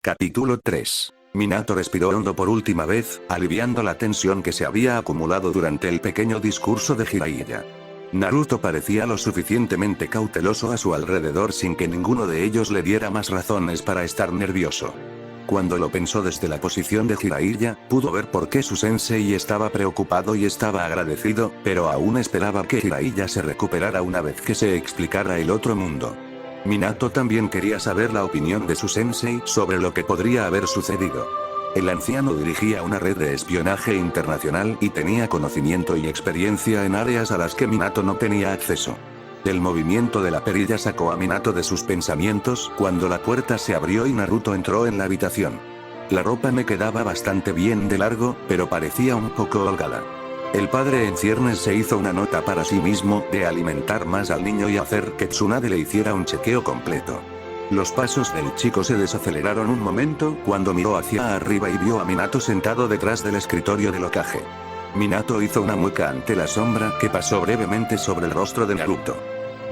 Capítulo 3. Minato respiró hondo por última vez, aliviando la tensión que se había acumulado durante el pequeño discurso de Jiraiya. Naruto parecía lo suficientemente cauteloso a su alrededor sin que ninguno de ellos le diera más razones para estar nervioso. Cuando lo pensó desde la posición de Jiraiya, pudo ver por qué su sensei estaba preocupado y estaba agradecido, pero aún esperaba que Jiraiya se recuperara una vez que se explicara el otro mundo. Minato también quería saber la opinión de su sensei sobre lo que podría haber sucedido. El anciano dirigía una red de espionaje internacional y tenía conocimiento y experiencia en áreas a las que Minato no tenía acceso. El movimiento de la perilla sacó a Minato de sus pensamientos cuando la puerta se abrió y Naruto entró en la habitación. La ropa me quedaba bastante bien de largo, pero parecía un poco holgada. El padre en ciernes se hizo una nota para sí mismo de alimentar más al niño y hacer que Tsunade le hiciera un chequeo completo. Los pasos del chico se desaceleraron un momento cuando miró hacia arriba y vio a Minato sentado detrás del escritorio del Hokage. Minato hizo una mueca ante la sombra que pasó brevemente sobre el rostro de Naruto.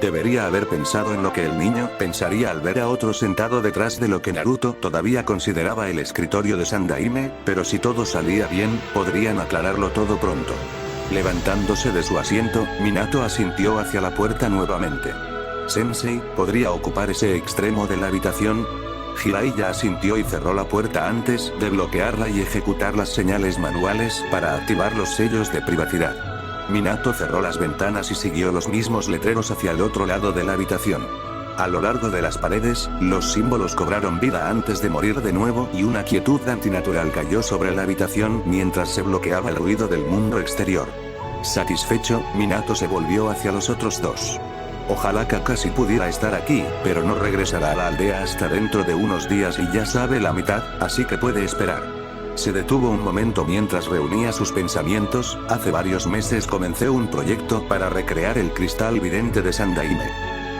Debería haber pensado en lo que el niño pensaría al ver a otro sentado detrás de lo que Naruto todavía consideraba el escritorio de Sandaime, pero si todo salía bien, podrían aclararlo todo pronto. Levantándose de su asiento, Minato asintió hacia la puerta nuevamente. ¿Sensei, podría ocupar ese extremo de la habitación? Jiraiya asintió y cerró la puerta antes de bloquearla y ejecutar las señales manuales para activar los sellos de privacidad. Minato cerró las ventanas y siguió los mismos letreros hacia el otro lado de la habitación. A lo largo de las paredes, los símbolos cobraron vida antes de morir de nuevo y una quietud antinatural cayó sobre la habitación mientras se bloqueaba el ruido del mundo exterior. Satisfecho, Minato se volvió hacia los otros dos. Ojalá Kakashi pudiera estar aquí, pero no regresará a la aldea hasta dentro de unos días y ya sabe la mitad, así que puede esperar. Se detuvo un momento mientras reunía sus pensamientos. Hace varios meses comencé un proyecto para recrear el cristal vidente de Sandaime.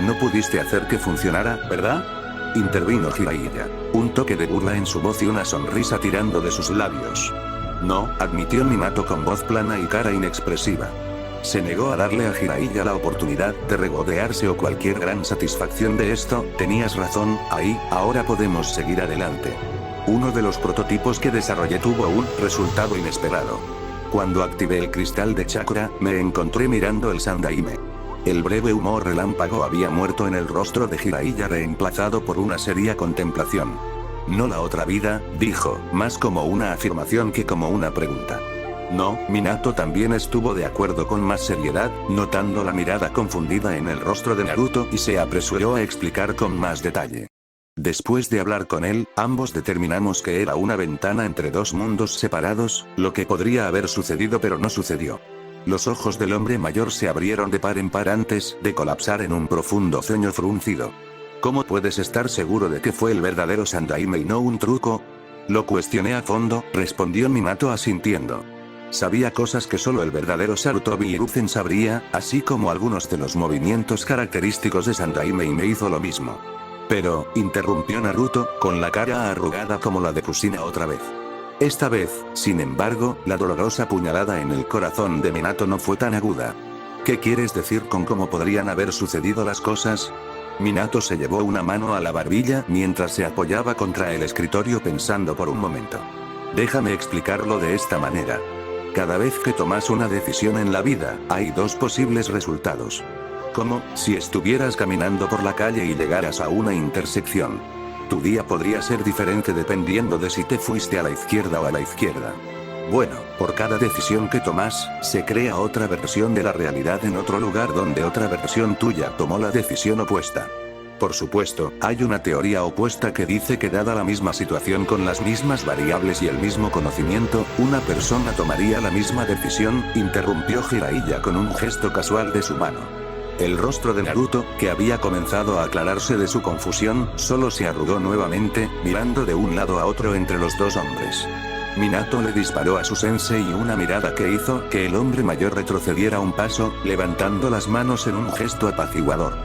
No pudiste hacer que funcionara, ¿verdad? Intervino Jiraiya. Un toque de burla en su voz y una sonrisa tirando de sus labios. No, admitió Minato con voz plana y cara inexpresiva. Se negó a darle a Jiraiya la oportunidad de regodearse o cualquier gran satisfacción de esto. Tenías razón, ahora podemos seguir adelante. Uno de los prototipos que desarrollé tuvo un resultado inesperado. Cuando activé el cristal de chakra, me encontré mirando el Sandaime. El breve humor relámpago había muerto en el rostro de Jiraiya reemplazado por una seria contemplación. No la otra vida, dijo, más como una afirmación que como una pregunta. No, Minato también estuvo de acuerdo con más seriedad, notando la mirada confundida en el rostro de Naruto y se apresuró a explicar con más detalle. Después de hablar con él, ambos determinamos que era una ventana entre dos mundos separados, lo que podría haber sucedido pero no sucedió. Los ojos del hombre mayor se abrieron de par en par antes de colapsar en un profundo ceño fruncido. ¿Cómo puedes estar seguro de que fue el verdadero Sandaime y no un truco? Lo cuestioné a fondo, respondió Minato asintiendo. Sabía cosas que solo el verdadero Sarutobi Hiruzen sabría, así como algunos de los movimientos característicos de Sandaime y me hizo lo mismo. Pero, interrumpió Naruto, con la cara arrugada como la de Kusina otra vez. Esta vez, sin embargo, la dolorosa puñalada en el corazón de Minato no fue tan aguda. ¿Qué quieres decir con cómo podrían haber sucedido las cosas? Minato se llevó una mano a la barbilla mientras se apoyaba contra el escritorio pensando por un momento. Déjame explicarlo de esta manera. Cada vez que tomas una decisión en la vida, hay dos posibles resultados. Como, si estuvieras caminando por la calle y llegaras a una intersección. Tu día podría ser diferente dependiendo de si te fuiste a la izquierda o a la izquierda. Bueno, por cada decisión que tomas, se crea otra versión de la realidad en otro lugar donde otra versión tuya tomó la decisión opuesta. Por supuesto, hay una teoría opuesta que dice que dada la misma situación con las mismas variables y el mismo conocimiento, una persona tomaría la misma decisión, interrumpió Jiraiya con un gesto casual de su mano. El rostro de Naruto, que había comenzado a aclararse de su confusión, solo se arrugó nuevamente, mirando de un lado a otro entre los dos hombres. Minato le disparó a su sensei una mirada que hizo que el hombre mayor retrocediera un paso, levantando las manos en un gesto apaciguador.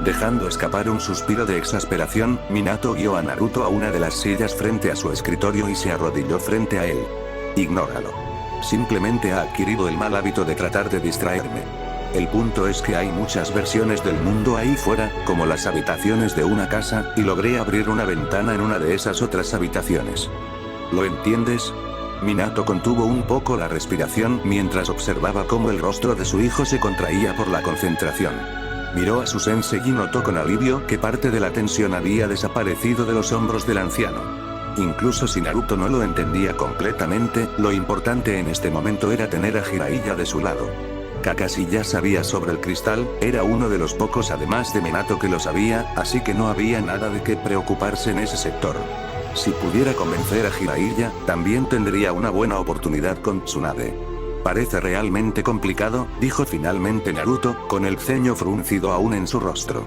Dejando escapar un suspiro de exasperación, Minato guió a Naruto a una de las sillas frente a su escritorio y se arrodilló frente a él. Ignóralo. Simplemente ha adquirido el mal hábito de tratar de distraerme. El punto es que hay muchas versiones del mundo ahí fuera, como las habitaciones de una casa, y logré abrir una ventana en una de esas otras habitaciones. ¿Lo entiendes? Minato contuvo un poco la respiración mientras observaba cómo el rostro de su hijo se contraía por la concentración. Miró a su sensei y notó con alivio que parte de la tensión había desaparecido de los hombros del anciano. Incluso si Naruto no lo entendía completamente, lo importante en este momento era tener a Jiraiya de su lado. Kakashi ya sabía sobre el cristal, era uno de los pocos además de Minato que lo sabía, así que no había nada de qué preocuparse en ese sector. Si pudiera convencer a Jiraiya, también tendría una buena oportunidad con Tsunade. Parece realmente complicado, dijo finalmente Naruto, con el ceño fruncido aún en su rostro.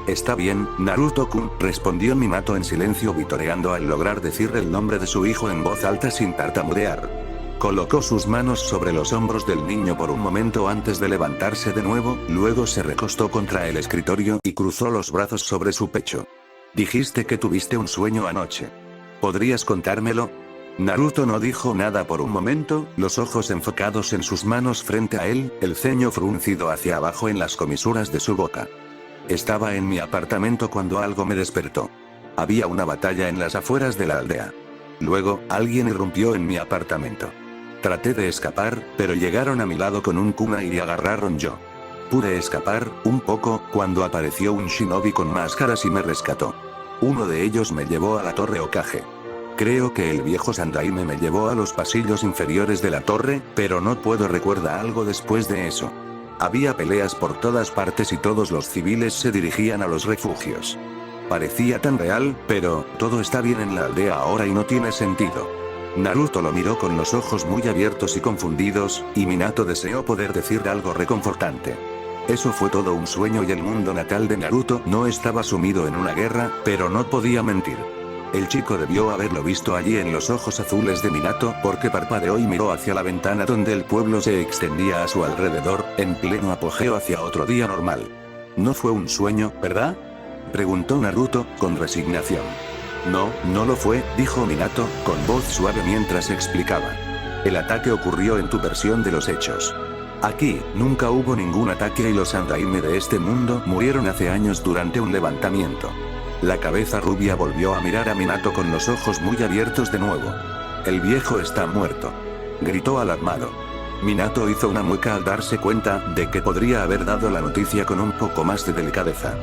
Está bien, Naruto-kun, respondió Minato en silencio vitoreando al lograr decir el nombre de su hijo en voz alta sin tartamudear. Colocó sus manos sobre los hombros del niño por un momento antes de levantarse de nuevo, luego se recostó contra el escritorio y cruzó los brazos sobre su pecho. Dijiste que tuviste un sueño anoche. ¿Podrías contármelo? Naruto no dijo nada por un momento, los ojos enfocados en sus manos frente a él, el ceño fruncido hacia abajo en las comisuras de su boca. Estaba en mi apartamento cuando algo me despertó. Había una batalla en las afueras de la aldea. Luego, alguien irrumpió en mi apartamento. Traté de escapar, pero llegaron a mi lado con un kunai y agarraron yo. Pude escapar, un poco, cuando apareció un shinobi con máscaras y me rescató. Uno de ellos me llevó a la torre Hokage. Creo que el viejo Sandaime me llevó a los pasillos inferiores de la torre, pero no puedo recordar algo después de eso. Había peleas por todas partes y todos los civiles se dirigían a los refugios. Parecía tan real, pero todo está bien en la aldea ahora y no tiene sentido. Naruto lo miró con los ojos muy abiertos y confundidos, y Minato deseó poder decir algo reconfortante. Eso fue todo un sueño y el mundo natal de Naruto no estaba sumido en una guerra, pero no podía mentir. El chico debió haberlo visto allí en los ojos azules de Minato porque parpadeó y miró hacia la ventana donde el pueblo se extendía a su alrededor, en pleno apogeo hacia otro día normal. No fue un sueño, ¿verdad? Preguntó Naruto, con resignación. No, no lo fue, dijo Minato, con voz suave mientras explicaba. El ataque ocurrió en tu versión de los hechos. Aquí, nunca hubo ningún ataque y los Sandaime de este mundo murieron hace años durante un levantamiento. La cabeza rubia volvió a mirar a Minato con los ojos muy abiertos de nuevo. El viejo está muerto. Gritó alarmado. Minato hizo una mueca al darse cuenta de que podría haber dado la noticia con un poco más de delicadeza.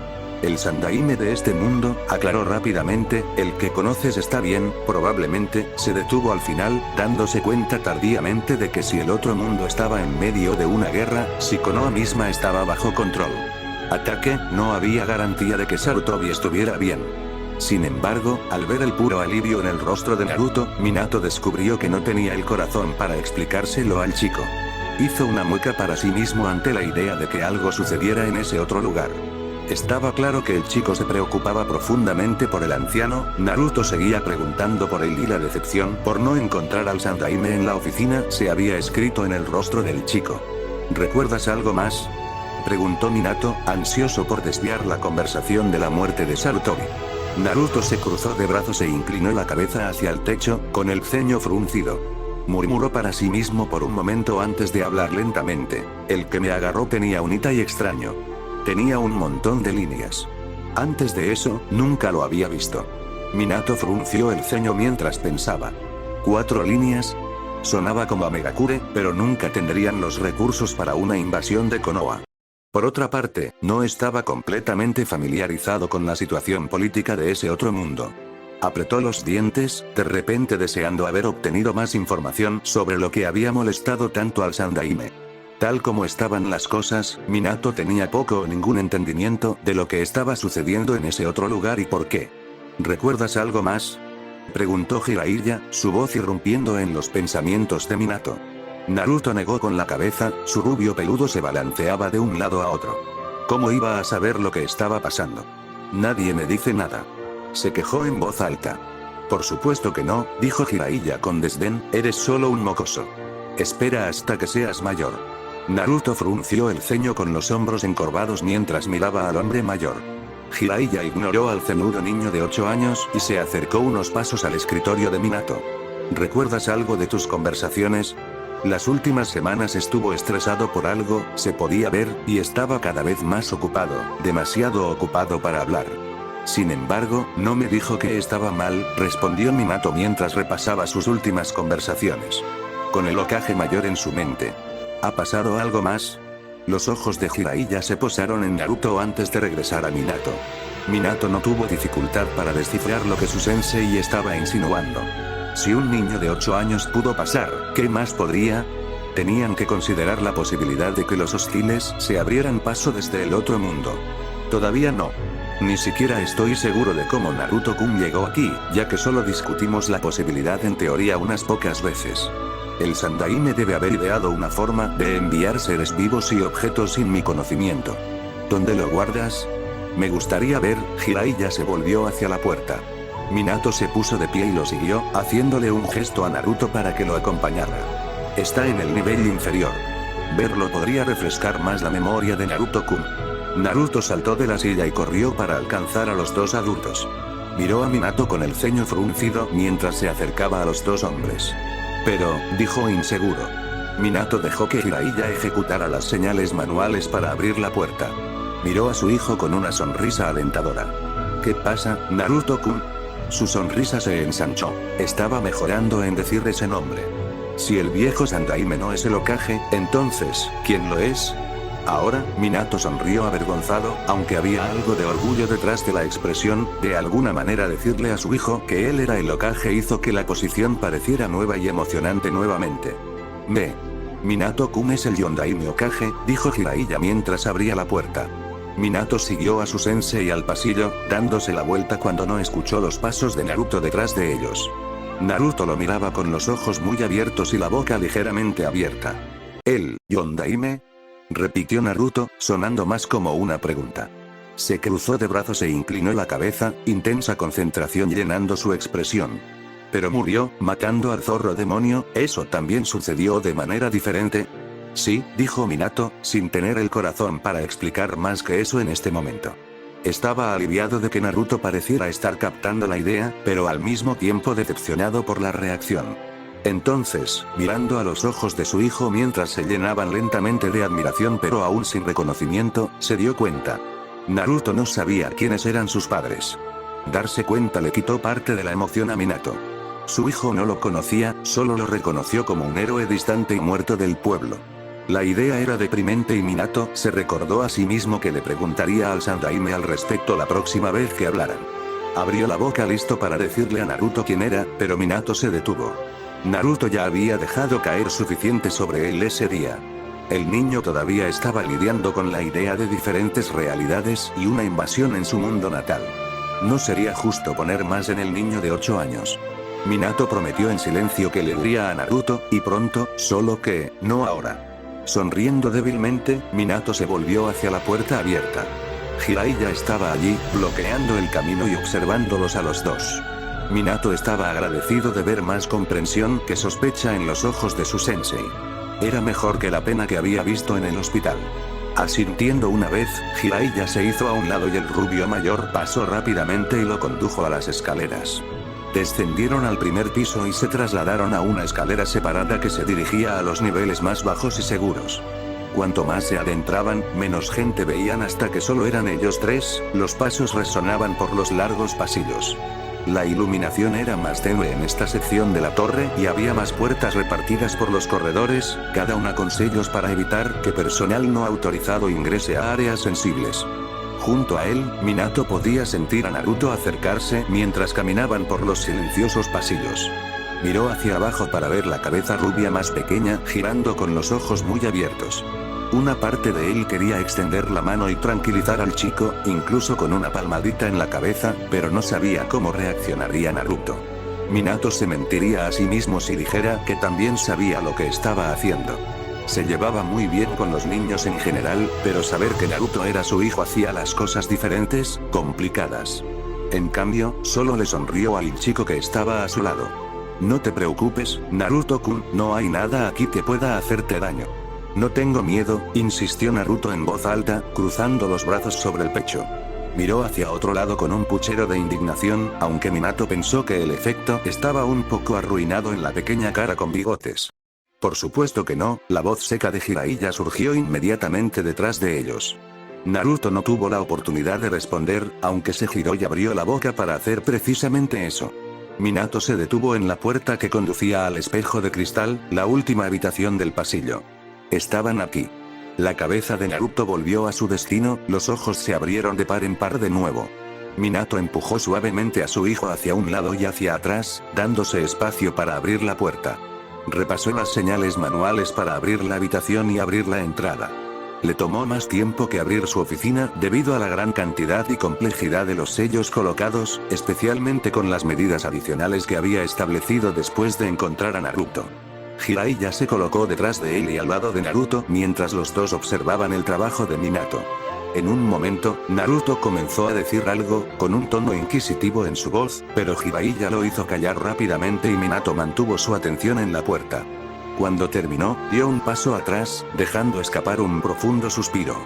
El Sandaime de este mundo, aclaró rápidamente, el que conoces está bien, probablemente, se detuvo al final, dándose cuenta tardíamente de que si el otro mundo estaba en medio de una guerra, si Konoha misma estaba bajo control. Ataque, no había garantía de que Sarutobi estuviera bien. Sin embargo, al ver el puro alivio en el rostro de Naruto, Minato descubrió que no tenía el corazón para explicárselo al chico. Hizo una mueca para sí mismo ante la idea de que algo sucediera en ese otro lugar. Estaba claro que el chico se preocupaba profundamente por el anciano. Naruto seguía preguntando por él y la decepción por no encontrar al Sandaime en la oficina se había escrito en el rostro del chico. ¿Recuerdas algo más?, preguntó Minato, ansioso por desviar la conversación de la muerte de Sarutobi. Naruto se cruzó de brazos e inclinó la cabeza hacia el techo, con el ceño fruncido. Murmuró para sí mismo por un momento antes de hablar lentamente. El que me agarró tenía un Itai extraño. Tenía un montón de líneas. Antes de eso, nunca lo había visto. Minato frunció el ceño mientras pensaba. ¿4 líneas? Sonaba como a Megakure, pero nunca tendrían los recursos para una invasión de Konoha. Por otra parte, no estaba completamente familiarizado con la situación política de ese otro mundo. Apretó los dientes, de repente deseando haber obtenido más información sobre lo que había molestado tanto al Sandaime. Tal como estaban las cosas, Minato tenía poco o ningún entendimiento de lo que estaba sucediendo en ese otro lugar y por qué. ¿Recuerdas algo más?, preguntó Jiraiya, su voz irrumpiendo en los pensamientos de Minato. Naruto negó con la cabeza, su rubio peludo se balanceaba de un lado a otro. ¿Cómo iba a saber lo que estaba pasando? Nadie me dice nada. Se quejó en voz alta. Por supuesto que no, dijo Jiraiya con desdén, eres solo un mocoso. Espera hasta que seas mayor. Naruto frunció el ceño con los hombros encorvados mientras miraba al hombre mayor. Jiraiya ignoró al ceñudo niño de 8 años y se acercó unos pasos al escritorio de Minato. ¿Recuerdas algo de tus conversaciones?, Las últimas semanas estuvo estresado por algo, se podía ver, y estaba cada vez más ocupado, demasiado ocupado para hablar. Sin embargo, no me dijo que estaba mal, respondió Minato mientras repasaba sus últimas conversaciones. Con el Hokage mayor en su mente. ¿Ha pasado algo más? Los ojos de Jiraiya se posaron en Naruto antes de regresar a Minato. Minato no tuvo dificultad para descifrar lo que su sensei estaba insinuando. Si un niño de 8 años pudo pasar, ¿qué más podría? Tenían que considerar la posibilidad de que los hostiles se abrieran paso desde el otro mundo. Todavía no. Ni siquiera estoy seguro de cómo Naruto-kun llegó aquí, ya que solo discutimos la posibilidad en teoría unas pocas veces. El Sandaime debe haber ideado una forma de enviar seres vivos y objetos sin mi conocimiento. ¿Dónde lo guardas? Me gustaría ver. Jiraiya se volvió hacia la puerta. Minato se puso de pie y lo siguió, haciéndole un gesto a Naruto para que lo acompañara. Está en el nivel inferior. Verlo podría refrescar más la memoria de Naruto-kun. Naruto saltó de la silla y corrió para alcanzar a los dos adultos. Miró a Minato con el ceño fruncido mientras se acercaba a los dos hombres. Pero, dijo inseguro. Minato dejó que Jiraiya ejecutara las señales manuales para abrir la puerta. Miró a su hijo con una sonrisa alentadora. ¿Qué pasa, Naruto-kun? Su sonrisa se ensanchó. Estaba mejorando en decir ese nombre. Si el viejo Sandaime no es el Hokage, entonces, ¿quién lo es? Ahora, Minato sonrió avergonzado, aunque había algo de orgullo detrás de la expresión. De alguna manera decirle a su hijo que él era el Hokage hizo que la posición pareciera nueva y emocionante nuevamente. Minato-kun es el Yondaime Hokage, dijo Jiraiya mientras abría la puerta. Minato siguió a su sensei al pasillo, dándose la vuelta cuando no escuchó los pasos de Naruto detrás de ellos. Naruto lo miraba con los ojos muy abiertos y la boca ligeramente abierta. ¿El Yondaime? Repitió Naruto, sonando más como una pregunta. Se cruzó de brazos e inclinó la cabeza, intensa concentración llenando su expresión. Pero murió, matando al zorro demonio. ¿Eso también sucedió de manera diferente? Sí, dijo Minato, sin tener el corazón para explicar más que eso en este momento. Estaba aliviado de que Naruto pareciera estar captando la idea, pero al mismo tiempo decepcionado por la reacción. Entonces, mirando a los ojos de su hijo mientras se llenaban lentamente de admiración pero aún sin reconocimiento, se dio cuenta. Naruto no sabía quiénes eran sus padres. Darse cuenta le quitó parte de la emoción a Minato. Su hijo no lo conocía, solo lo reconoció como un héroe distante y muerto del pueblo. La idea era deprimente y Minato se recordó a sí mismo que le preguntaría al Sandaime al respecto la próxima vez que hablaran. Abrió la boca listo para decirle a Naruto quién era, pero Minato se detuvo. Naruto ya había dejado caer suficiente sobre él ese día. El niño todavía estaba lidiando con la idea de diferentes realidades y una invasión en su mundo natal. No sería justo poner más en el niño de 8 años. Minato prometió en silencio que le diría a Naruto, y pronto, solo que, no ahora. Sonriendo débilmente, Minato se volvió hacia la puerta abierta. Jiraiya estaba allí, bloqueando el camino y observándolos a los dos. Minato estaba agradecido de ver más comprensión que sospecha en los ojos de su sensei. Era mejor que la pena que había visto en el hospital. Asintiendo una vez, Jiraiya se hizo a un lado y el rubio mayor pasó rápidamente y lo condujo a las escaleras. Descendieron al primer piso y se trasladaron a una escalera separada que se dirigía a los niveles más bajos y seguros. Cuanto más se adentraban, menos gente veían hasta que solo eran ellos tres. Los pasos resonaban por los largos pasillos. La iluminación era más tenue en esta sección de la torre y había más puertas repartidas por los corredores, cada una con sellos para evitar que personal no autorizado ingrese a áreas sensibles. Junto a él, Minato podía sentir a Naruto acercarse mientras caminaban por los silenciosos pasillos. Miró hacia abajo para ver la cabeza rubia más pequeña girando con los ojos muy abiertos. Una parte de él quería extender la mano y tranquilizar al chico, incluso con una palmadita en la cabeza, pero no sabía cómo reaccionaría Naruto. Minato se mentiría a sí mismo si dijera que también sabía lo que estaba haciendo. Se llevaba muy bien con los niños en general, pero saber que Naruto era su hijo hacía las cosas diferentes, complicadas. En cambio, solo le sonrió al chico que estaba a su lado. No te preocupes, Naruto-kun, no hay nada aquí que pueda hacerte daño. No tengo miedo, insistió Naruto en voz alta, cruzando los brazos sobre el pecho. Miró hacia otro lado con un puchero de indignación, aunque Minato pensó que el efecto estaba un poco arruinado en la pequeña cara con bigotes. Por supuesto que no, la voz seca de Jiraiya surgió inmediatamente detrás de ellos. Naruto no tuvo la oportunidad de responder, aunque se giró y abrió la boca para hacer precisamente eso. Minato se detuvo en la puerta que conducía al espejo de cristal, la última habitación del pasillo. Estaban aquí. La cabeza de Naruto volvió a su destino, los ojos se abrieron de par en par de nuevo. Minato empujó suavemente a su hijo hacia un lado y hacia atrás, dándose espacio para abrir la puerta. Repasó las señales manuales para abrir la habitación y abrir la entrada. Le tomó más tiempo que abrir su oficina, debido a la gran cantidad y complejidad de los sellos colocados, especialmente con las medidas adicionales que había establecido después de encontrar a Naruto. Jiraiya se colocó detrás de él y al lado de Naruto mientras los dos observaban el trabajo de Minato. En un momento, Naruto comenzó a decir algo, con un tono inquisitivo en su voz, pero Jiraiya lo hizo callar rápidamente y Minato mantuvo su atención en la puerta. Cuando terminó, dio un paso atrás, dejando escapar un profundo suspiro.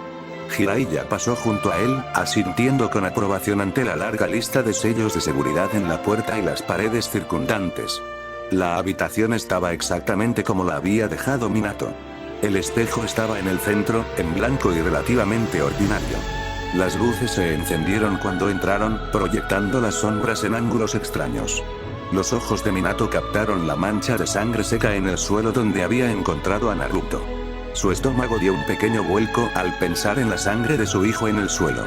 Jiraiya pasó junto a él, asintiendo con aprobación ante la larga lista de sellos de seguridad en la puerta y las paredes circundantes. La habitación estaba exactamente como la había dejado Minato. El espejo estaba en el centro, en blanco y relativamente ordinario. Las luces se encendieron cuando entraron, proyectando las sombras en ángulos extraños. Los ojos de Minato captaron la mancha de sangre seca en el suelo donde había encontrado a Naruto. Su estómago dio un pequeño vuelco al pensar en la sangre de su hijo en el suelo.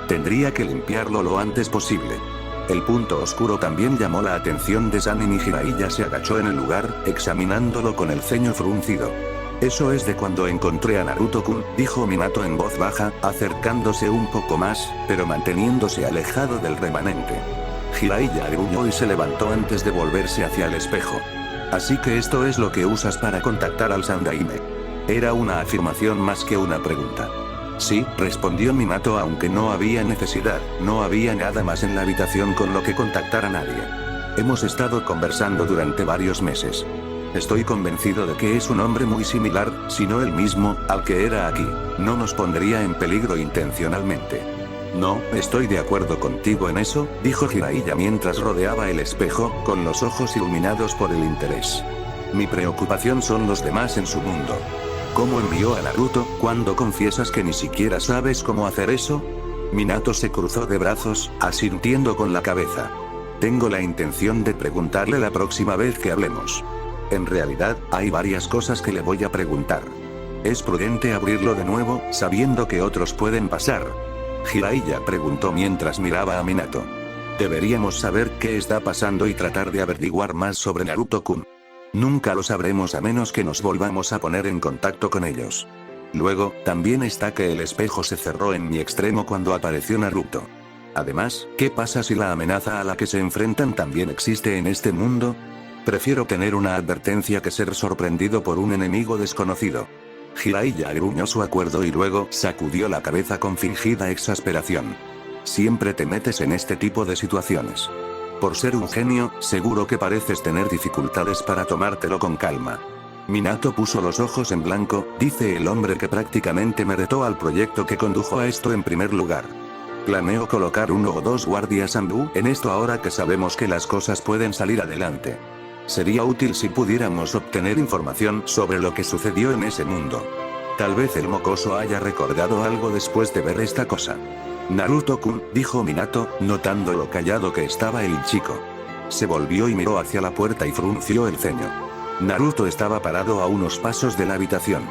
Tendría que limpiarlo lo antes posible. El punto oscuro también llamó la atención de Sannin y Jiraiya se agachó en el lugar, examinándolo con el ceño fruncido. Eso es de cuando encontré a Naruto-kun, dijo Minato en voz baja, acercándose un poco más, pero manteniéndose alejado del remanente. Jiraiya gruñó y se levantó antes de volverse hacia el espejo. Así que esto es lo que usas para contactar al Sandaime. Era una afirmación más que una pregunta. Sí, respondió Minato, aunque no había necesidad, no había nada más en la habitación con lo que contactar a nadie. Hemos estado conversando durante varios meses. Estoy convencido de que es un hombre muy similar, si no el mismo, al que era aquí. No nos pondría en peligro intencionalmente. No, estoy de acuerdo contigo en eso, dijo Jiraiya mientras rodeaba el espejo, con los ojos iluminados por el interés. Mi preocupación son los demás en su mundo. ¿Cómo envió a Naruto, cuando confiesas que ni siquiera sabes cómo hacer eso? Minato se cruzó de brazos, asintiendo con la cabeza. Tengo la intención de preguntarle la próxima vez que hablemos. En realidad, hay varias cosas que le voy a preguntar. ¿Es prudente abrirlo de nuevo, sabiendo que otros pueden pasar? Jiraiya preguntó mientras miraba a Minato. Deberíamos saber qué está pasando y tratar de averiguar más sobre Naruto-kun. Nunca lo sabremos a menos que nos volvamos a poner en contacto con ellos. Luego, también está que el espejo se cerró en mi extremo cuando apareció Naruto. Además, ¿qué pasa si la amenaza a la que se enfrentan también existe en este mundo? Prefiero tener una advertencia que ser sorprendido por un enemigo desconocido. Jiraiya gruñó su acuerdo y luego sacudió la cabeza con fingida exasperación. Siempre te metes en este tipo de situaciones. Por ser un genio, seguro que pareces tener dificultades para tomártelo con calma. Minato puso los ojos en blanco, dice el hombre que prácticamente me retó al proyecto que condujo a esto en primer lugar. Planeo colocar 1 o 2 guardias Anbu en esto ahora que sabemos que las cosas pueden salir adelante. Sería útil si pudiéramos obtener información sobre lo que sucedió en ese mundo. Tal vez el mocoso haya recordado algo después de ver esta cosa. Naruto-kun, dijo Minato, notando lo callado que estaba el chico. Se volvió y miró hacia la puerta y frunció el ceño. Naruto estaba parado a unos pasos de la habitación.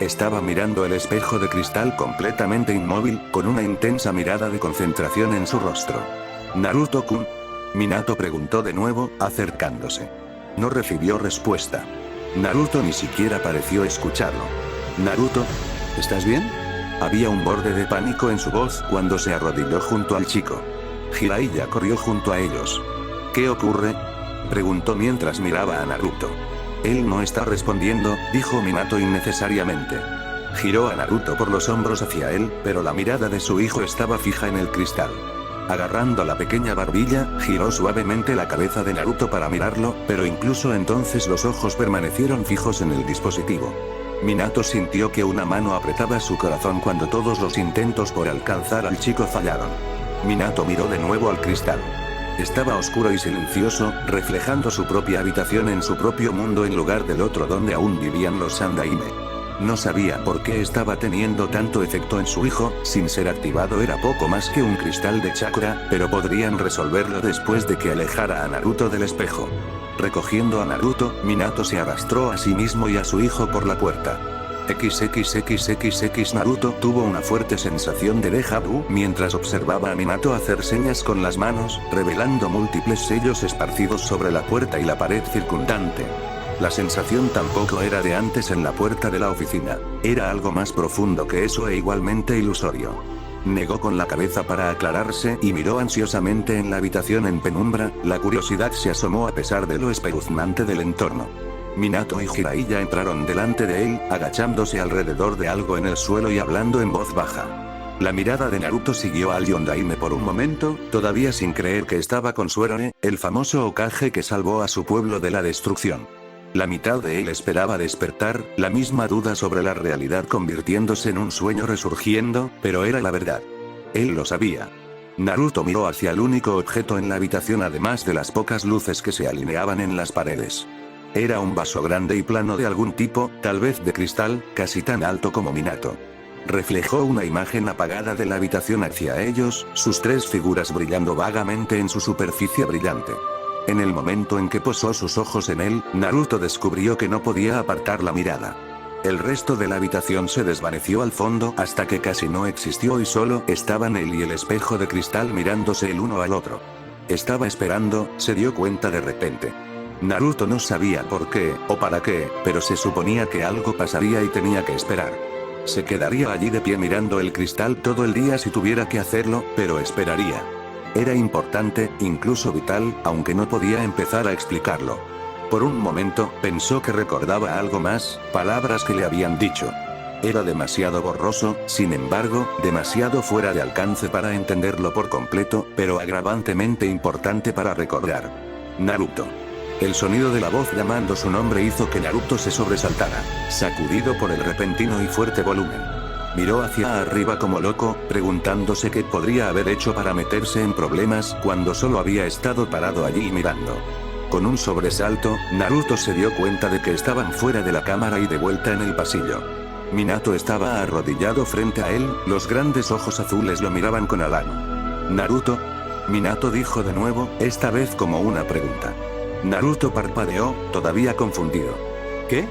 Estaba mirando el espejo de cristal completamente inmóvil, con una intensa mirada de concentración en su rostro. Naruto-kun. Minato preguntó de nuevo, acercándose. No recibió respuesta. Naruto ni siquiera pareció escucharlo. Naruto, ¿estás bien? Había un borde de pánico en su voz cuando se arrodilló junto al chico. Jiraiya corrió junto a ellos. ¿Qué ocurre?, preguntó mientras miraba a Naruto. Él no está respondiendo, dijo Minato innecesariamente. Giró a Naruto por los hombros hacia él, pero la mirada de su hijo estaba fija en el cristal. Agarrando la pequeña barbilla, giró suavemente la cabeza de Naruto para mirarlo, pero incluso entonces los ojos permanecieron fijos en el dispositivo. Minato sintió que una mano apretaba su corazón cuando todos los intentos por alcanzar al chico fallaron. Minato miró de nuevo al cristal. Estaba oscuro y silencioso, reflejando su propia habitación en su propio mundo en lugar del otro donde aún vivían los Sandaime. No sabía por qué estaba teniendo tanto efecto en su hijo, sin ser activado era poco más que un cristal de chakra, pero podrían resolverlo después de que alejara a Naruto del espejo. Recogiendo a Naruto, Minato se arrastró a sí mismo y a su hijo por la puerta. XXXXX Naruto tuvo una fuerte sensación de déjà vu mientras observaba a Minato hacer señas con las manos, revelando múltiples sellos esparcidos sobre la puerta y la pared circundante. La sensación tampoco era de antes en la puerta de la oficina, era algo más profundo que eso e igualmente ilusorio. Negó con la cabeza para aclararse y miró ansiosamente en la habitación en penumbra, la curiosidad se asomó a pesar de lo espeluznante del entorno. Minato y Jiraiya entraron delante de él, agachándose alrededor de algo en el suelo y hablando en voz baja. La mirada de Naruto siguió al Yondaime por un momento, todavía sin creer que estaba con su héroe, el famoso Hokage que salvó a su pueblo de la destrucción. La mitad de él esperaba despertar, la misma duda sobre la realidad convirtiéndose en un sueño resurgiendo, pero era la verdad. Él lo sabía. Naruto miró hacia el único objeto en la habitación además de las pocas luces que se alineaban en las paredes. Era un vaso grande y plano de algún tipo, tal vez de cristal, casi tan alto como Minato. Reflejó una imagen apagada de la habitación hacia ellos, sus tres figuras brillando vagamente en su superficie brillante. En el momento en que posó sus ojos en él, Naruto descubrió que no podía apartar la mirada. El resto de la habitación se desvaneció al fondo hasta que casi no existió y solo estaban él y el espejo de cristal mirándose el uno al otro. Estaba esperando, se dio cuenta de repente. Naruto no sabía por qué, o para qué, pero se suponía que algo pasaría y tenía que esperar. Se quedaría allí de pie mirando el cristal todo el día si tuviera que hacerlo, pero esperaría. Era importante, incluso vital, aunque no podía empezar a explicarlo. Por un momento, pensó que recordaba algo más, palabras que le habían dicho. Era demasiado borroso, sin embargo, demasiado fuera de alcance para entenderlo por completo, pero agravantemente importante para recordar. Naruto. El sonido de la voz llamando su nombre hizo que Naruto se sobresaltara, sacudido por el repentino y fuerte volumen. Miró hacia arriba como loco, preguntándose qué podría haber hecho para meterse en problemas cuando solo había estado parado allí mirando. Con un sobresalto, Naruto se dio cuenta de que estaban fuera de la cámara y de vuelta en el pasillo. Minato estaba arrodillado frente a él, los grandes ojos azules lo miraban con halago. ¿Naruto? Minato dijo de nuevo, esta vez como una pregunta. Naruto parpadeó, todavía confundido. ¿Qué?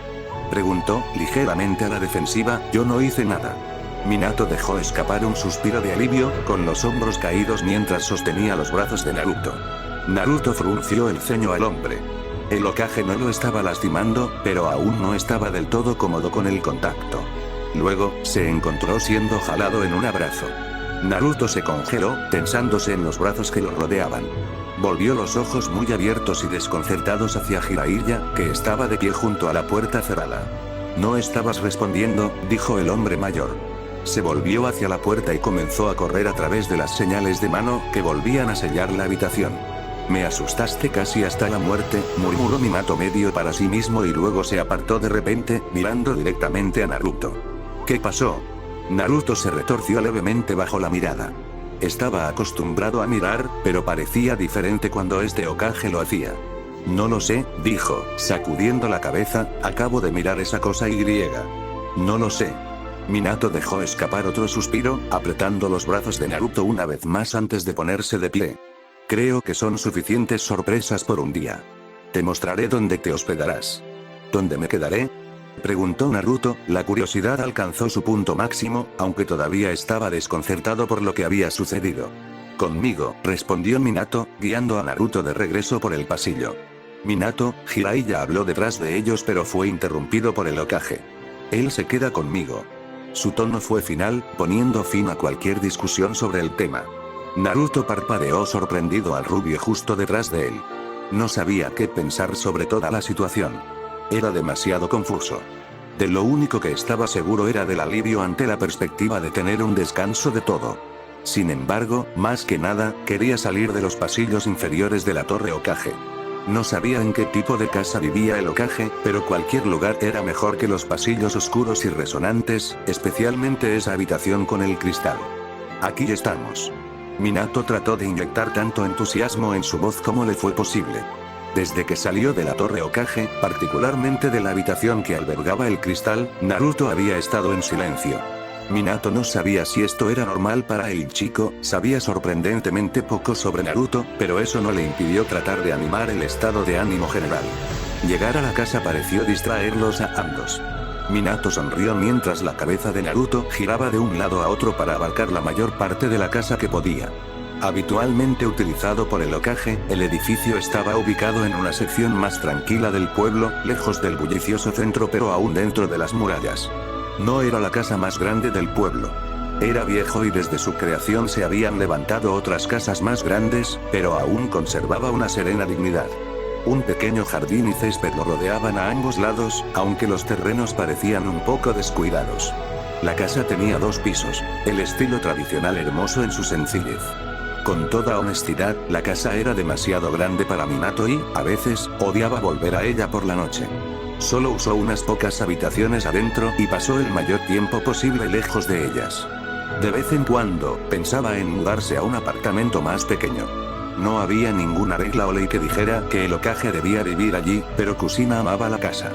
Preguntó, ligeramente a la defensiva, yo no hice nada. Minato dejó escapar un suspiro de alivio, con los hombros caídos mientras sostenía los brazos de Naruto. Naruto frunció el ceño al hombre. El Hokage no lo estaba lastimando, pero aún no estaba del todo cómodo con el contacto. Luego, se encontró siendo jalado en un abrazo. Naruto se congeló, tensándose en los brazos que lo rodeaban. Volvió los ojos muy abiertos y desconcertados hacia Jiraiya, que estaba de pie junto a la puerta cerrada. No estabas respondiendo, dijo el hombre mayor. Se volvió hacia la puerta y comenzó a correr a través de las señales de mano que volvían a sellar la habitación. Me asustaste casi hasta la muerte, murmuró Minato medio para sí mismo y luego se apartó de repente, mirando directamente a Naruto. ¿Qué pasó? Naruto se retorció levemente bajo la mirada. Estaba acostumbrado a mirar, pero parecía diferente cuando este Hokage lo hacía. No lo sé, dijo, sacudiendo la cabeza, acabo de mirar esa cosa y. No lo sé. Minato dejó escapar otro suspiro, apretando los brazos de Naruto una vez más antes de ponerse de pie. Creo que son suficientes sorpresas por un día. Te mostraré dónde te hospedarás. ¿Dónde me quedaré? Preguntó Naruto, la curiosidad alcanzó su punto máximo, aunque todavía estaba desconcertado por lo que había sucedido. Conmigo, respondió Minato, guiando a Naruto de regreso por el pasillo. Minato, Jiraiya habló detrás de ellos pero fue interrumpido por el Hokage. Él se queda conmigo. Su tono fue final, poniendo fin a cualquier discusión sobre el tema. Naruto parpadeó sorprendido al rubio justo detrás de él. No sabía qué pensar sobre toda la situación. Era demasiado confuso. De lo único que estaba seguro era del alivio ante la perspectiva de tener un descanso de todo. Sin embargo, más que nada, quería salir de los pasillos inferiores de la torre Hokage. No sabía en qué tipo de casa vivía el Hokage, pero cualquier lugar era mejor que los pasillos oscuros y resonantes, especialmente esa habitación con el cristal. Aquí estamos. Minato trató de inyectar tanto entusiasmo en su voz como le fue posible. Desde que salió de la Torre Hokage, particularmente de la habitación que albergaba el cristal, Naruto había estado en silencio. Minato no sabía si esto era normal para el chico, sabía sorprendentemente poco sobre Naruto, pero eso no le impidió tratar de animar el estado de ánimo general. Llegar a la casa pareció distraerlos a ambos. Minato sonrió mientras la cabeza de Naruto giraba de un lado a otro para abarcar la mayor parte de la casa que podía. Habitualmente utilizado por el Hokage, el edificio estaba ubicado en una sección más tranquila del pueblo, lejos del bullicioso centro pero aún dentro de las murallas. No era la casa más grande del pueblo. Era viejo y desde su creación se habían levantado otras casas más grandes, pero aún conservaba una serena dignidad. Un pequeño jardín y césped lo rodeaban a ambos lados, aunque los terrenos parecían un poco descuidados. La casa tenía 2 pisos, el estilo tradicional hermoso en su sencillez. Con toda honestidad, la casa era demasiado grande para Minato y, a veces, odiaba volver a ella por la noche. Solo usó unas pocas habitaciones adentro y pasó el mayor tiempo posible lejos de ellas. De vez en cuando, pensaba en mudarse a un apartamento más pequeño. No había ninguna regla o ley que dijera que el Hokage debía vivir allí, pero Kushina amaba la casa.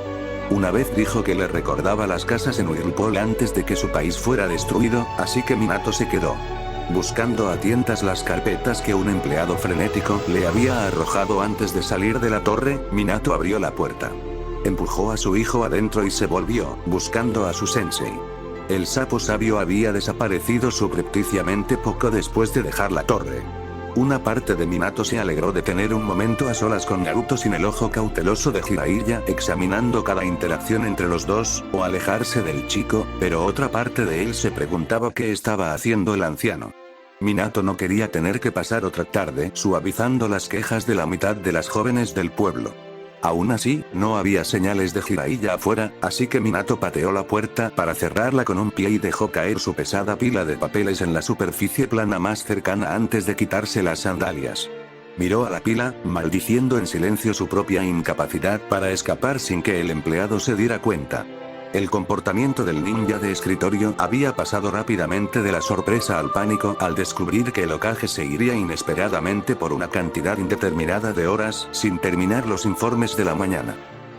Una vez dijo que le recordaba las casas en Whirlpool antes de que su país fuera destruido, así que Minato se quedó. Buscando a tientas las carpetas que un empleado frenético le había arrojado antes de salir de la torre, Minato abrió la puerta. Empujó a su hijo adentro y se volvió, buscando a su sensei. El sapo sabio había desaparecido subrepticiamente poco después de dejar la torre. Una parte de Minato se alegró de tener un momento a solas con Naruto sin el ojo cauteloso de Jiraiya examinando cada interacción entre los dos, o alejarse del chico, pero otra parte de él se preguntaba qué estaba haciendo el anciano. Minato no quería tener que pasar otra tarde suavizando las quejas de la mitad de las jóvenes del pueblo. Aún así, no había señales de Jiraiya afuera, así que Minato pateó la puerta para cerrarla con un pie y dejó caer su pesada pila de papeles en la superficie plana más cercana antes de quitarse las sandalias. Miró a la pila, maldiciendo en silencio su propia incapacidad para escapar sin que el empleado se diera cuenta. El comportamiento del ninja de escritorio había pasado rápidamente de la sorpresa al pánico al descubrir que el Hokage se iría inesperadamente por una cantidad indeterminada de horas sin terminar los informes de la mañana.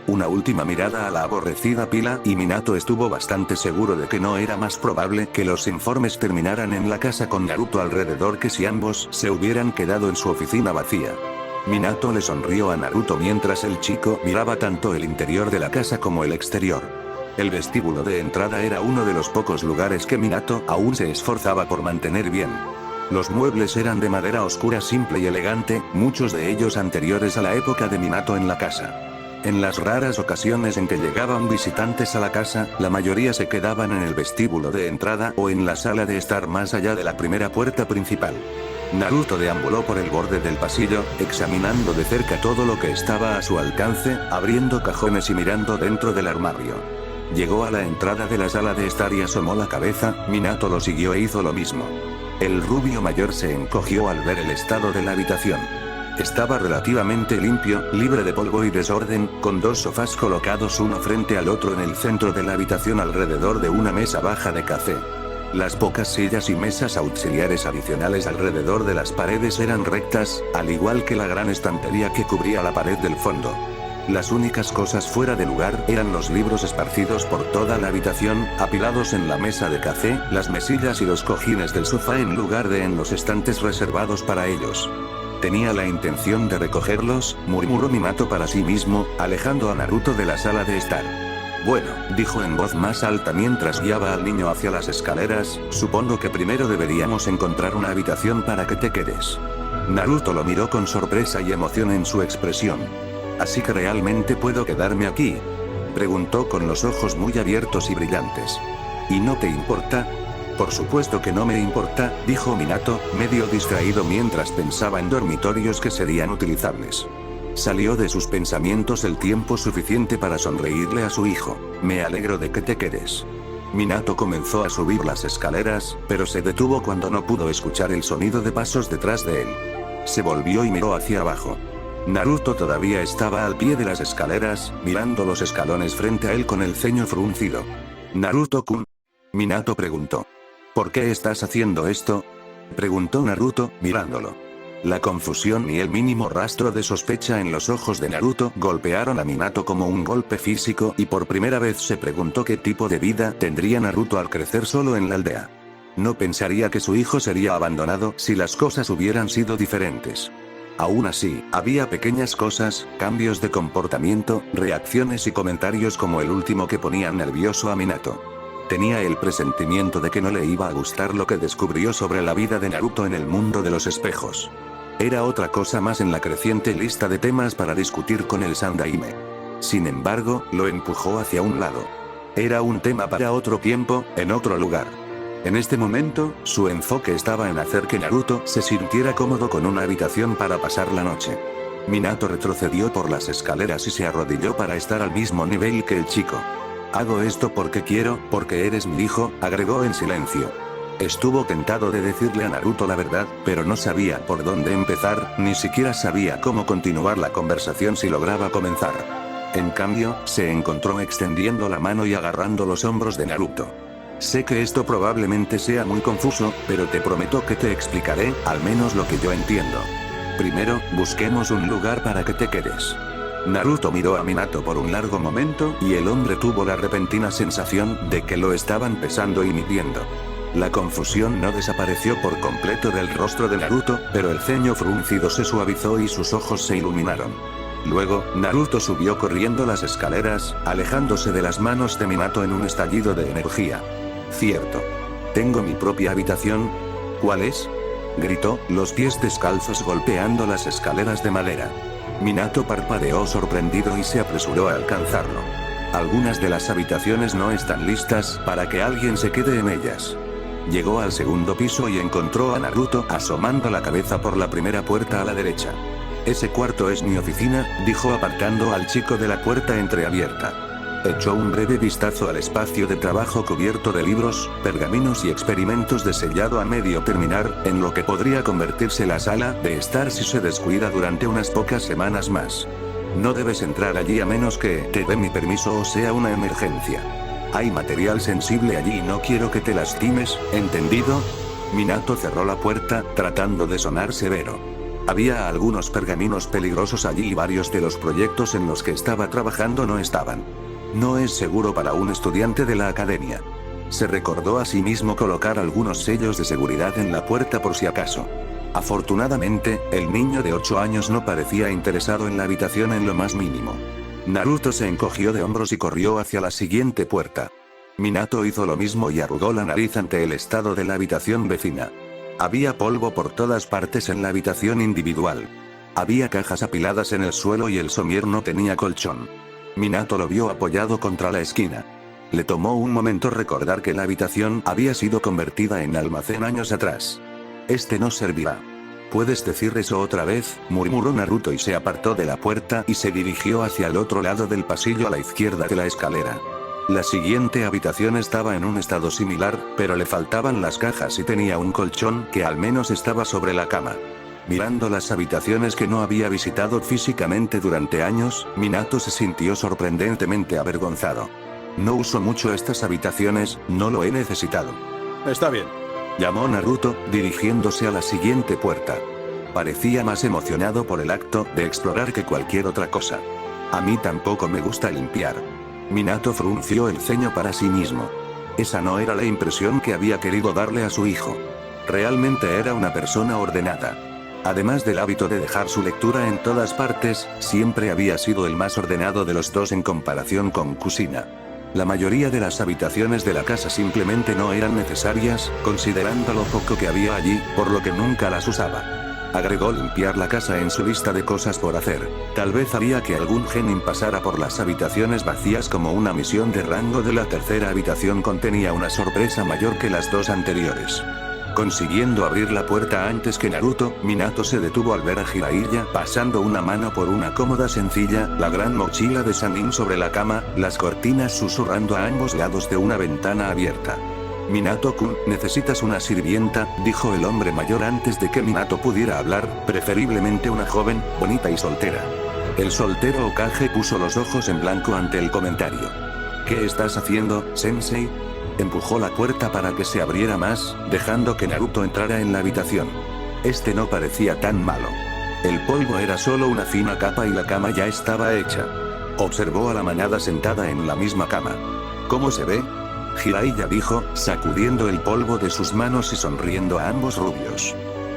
Una última mirada a la aborrecida pila y Minato estuvo bastante seguro de que no era más probable que los informes terminaran en la casa con Naruto alrededor que si ambos se hubieran quedado en su oficina vacía. Minato le sonrió a Naruto mientras el chico miraba tanto el interior de la casa como el exterior. El vestíbulo de entrada era uno de los pocos lugares que Minato aún se esforzaba por mantener bien. Los muebles eran de madera oscura simple y elegante, muchos de ellos anteriores a la época de Minato en la casa. En las raras ocasiones en que llegaban visitantes a la casa, la mayoría se quedaban en el vestíbulo de entrada o en la sala de estar más allá de la primera puerta principal. Naruto deambuló por el borde del pasillo, examinando de cerca todo lo que estaba a su alcance, abriendo cajones y mirando dentro del armario. Llegó a la entrada de la sala de estar y asomó la cabeza, Minato lo siguió e hizo lo mismo. El rubio mayor se encogió al ver el estado de la habitación. Estaba relativamente limpio, libre de polvo y desorden, con 2 sofás colocados uno frente al otro en el centro de la habitación alrededor de una mesa baja de café. Las pocas sillas y mesas auxiliares adicionales alrededor de las paredes eran rectas, al igual que la gran estantería que cubría la pared del fondo. Las únicas cosas fuera de lugar eran los libros esparcidos por toda la habitación, apilados en la mesa de café, las mesillas y los cojines del sofá en lugar de en los estantes reservados para ellos. Tenía la intención de recogerlos, murmuró Minato para sí mismo, alejando a Naruto de la sala de estar. Bueno, dijo en voz más alta mientras guiaba al niño hacia las escaleras, supongo que primero deberíamos encontrar una habitación para que te quedes. Naruto lo miró con sorpresa y emoción en su expresión. ¿Así que realmente puedo quedarme aquí?, preguntó con los ojos muy abiertos y brillantes. ¿Y no te importa? Por supuesto que no me importa, dijo Minato, medio distraído mientras pensaba en dormitorios que serían utilizables. Salió de sus pensamientos el tiempo suficiente para sonreírle a su hijo. Me alegro de que te quedes. Minato comenzó a subir las escaleras, pero se detuvo cuando no pudo escuchar el sonido de pasos detrás de él. Se volvió y miró hacia abajo. Naruto todavía estaba al pie de las escaleras, mirando los escalones frente a él con el ceño fruncido. ¿Naruto-kun? Minato preguntó. ¿Por qué estás haciendo esto? Preguntó Naruto, mirándolo. La confusión y el mínimo rastro de sospecha en los ojos de Naruto golpearon a Minato como un golpe físico y por primera vez se preguntó qué tipo de vida tendría Naruto al crecer solo en la aldea. No pensaría que su hijo sería abandonado si las cosas hubieran sido diferentes. Aún así, había pequeñas cosas, cambios de comportamiento, reacciones y comentarios como el último que ponían nervioso a Minato. Tenía el presentimiento de que no le iba a gustar lo que descubrió sobre la vida de Naruto en el mundo de los espejos. Era otra cosa más en la creciente lista de temas para discutir con el Sandaime. Sin embargo, lo empujó hacia un lado. Era un tema para otro tiempo, en otro lugar. En este momento, su enfoque estaba en hacer que Naruto se sintiera cómodo con una habitación para pasar la noche. Minato retrocedió por las escaleras y se arrodilló para estar al mismo nivel que el chico. Hago esto porque quiero, porque eres mi hijo, agregó en silencio. Estuvo tentado de decirle a Naruto la verdad, pero no sabía por dónde empezar, ni siquiera sabía cómo continuar la conversación si lograba comenzar. En cambio, se encontró extendiendo la mano y agarrando los hombros de Naruto. Sé que esto probablemente sea muy confuso, pero te prometo que te explicaré, al menos lo que yo entiendo. Primero, busquemos un lugar para que te quedes. Naruto miró a Minato por un largo momento, y el hombre tuvo la repentina sensación de que lo estaban pesando y midiendo. La confusión no desapareció por completo del rostro de Naruto, pero el ceño fruncido se suavizó y sus ojos se iluminaron. Luego, Naruto subió corriendo las escaleras, alejándose de las manos de Minato en un estallido de energía. Cierto. ¿Tengo mi propia habitación? ¿Cuál es? Gritó, los pies descalzos golpeando las escaleras de madera. Minato parpadeó sorprendido y se apresuró a alcanzarlo. Algunas de las habitaciones no están listas para que alguien se quede en ellas. Llegó al segundo piso y encontró a Naruto asomando la cabeza por la primera puerta a la derecha. Ese cuarto es mi oficina, dijo apartando al chico de la puerta entreabierta. Echó un breve vistazo al espacio de trabajo cubierto de libros, pergaminos y experimentos de sellado a medio terminar, en lo que podría convertirse la sala de estar si se descuida durante unas pocas semanas más. No debes entrar allí a menos que te dé mi permiso o sea una emergencia. Hay material sensible allí y no quiero que te lastimes, ¿entendido? Minato cerró la puerta, tratando de sonar severo. Había algunos pergaminos peligrosos allí y varios de los proyectos en los que estaba trabajando no estaban. No es seguro para un estudiante de la academia. Se recordó a sí mismo colocar algunos sellos de seguridad en la puerta por si acaso. Afortunadamente, el niño de 8 años no parecía interesado en la habitación en lo más mínimo. Naruto se encogió de hombros y corrió hacia la siguiente puerta. Minato hizo lo mismo y arrugó la nariz ante el estado de la habitación vecina. Había polvo por todas partes en la habitación individual. Había cajas apiladas en el suelo y el somier no tenía colchón. Minato lo vio apoyado contra la esquina. Le tomó un momento recordar que la habitación había sido convertida en almacén años atrás. Este no servirá. ¿Puedes decir eso otra vez?, murmuró Naruto y se apartó de la puerta y se dirigió hacia el otro lado del pasillo a la izquierda de la escalera. La siguiente habitación estaba en un estado similar, pero le faltaban las cajas y tenía un colchón que al menos estaba sobre la cama. Mirando las habitaciones que no había visitado físicamente durante años, Minato se sintió sorprendentemente avergonzado. No uso mucho estas habitaciones, no lo he necesitado. Está bien, llamó Naruto, dirigiéndose a la siguiente puerta. Parecía más emocionado por el acto de explorar que cualquier otra cosa. A mí tampoco me gusta limpiar. Minato frunció el ceño para sí mismo. Esa no era la impresión que había querido darle a su hijo. Realmente era una persona ordenada. Además del hábito de dejar su lectura en todas partes, siempre había sido el más ordenado de los dos en comparación con Kusina. La mayoría de las habitaciones de la casa simplemente no eran necesarias, considerando lo poco que había allí, por lo que nunca las usaba. Agregó limpiar la casa en su lista de cosas por hacer. Tal vez haría que algún genin pasara por las habitaciones vacías como una misión de rango de la tercera habitación contenía una sorpresa mayor que las dos anteriores. Consiguiendo abrir la puerta antes que Naruto, Minato se detuvo al ver a Jiraiya pasando una mano por una cómoda sencilla, la gran mochila de Sannin sobre la cama, las cortinas susurrando a ambos lados de una ventana abierta. Minato-kun, necesitas una sirvienta, dijo el hombre mayor antes de que Minato pudiera hablar, preferiblemente una joven, bonita y soltera. El soltero Hokage puso los ojos en blanco ante el comentario. ¿Qué estás haciendo, sensei? Empujó la puerta para que se abriera más, dejando que Naruto entrara en la habitación. Este no parecía tan malo. El polvo era solo una fina capa y la cama ya estaba hecha. Observó a la manada sentada en la misma cama. ¿Cómo se ve? Jiraiya dijo, sacudiendo el polvo de sus manos y sonriendo a ambos rubios.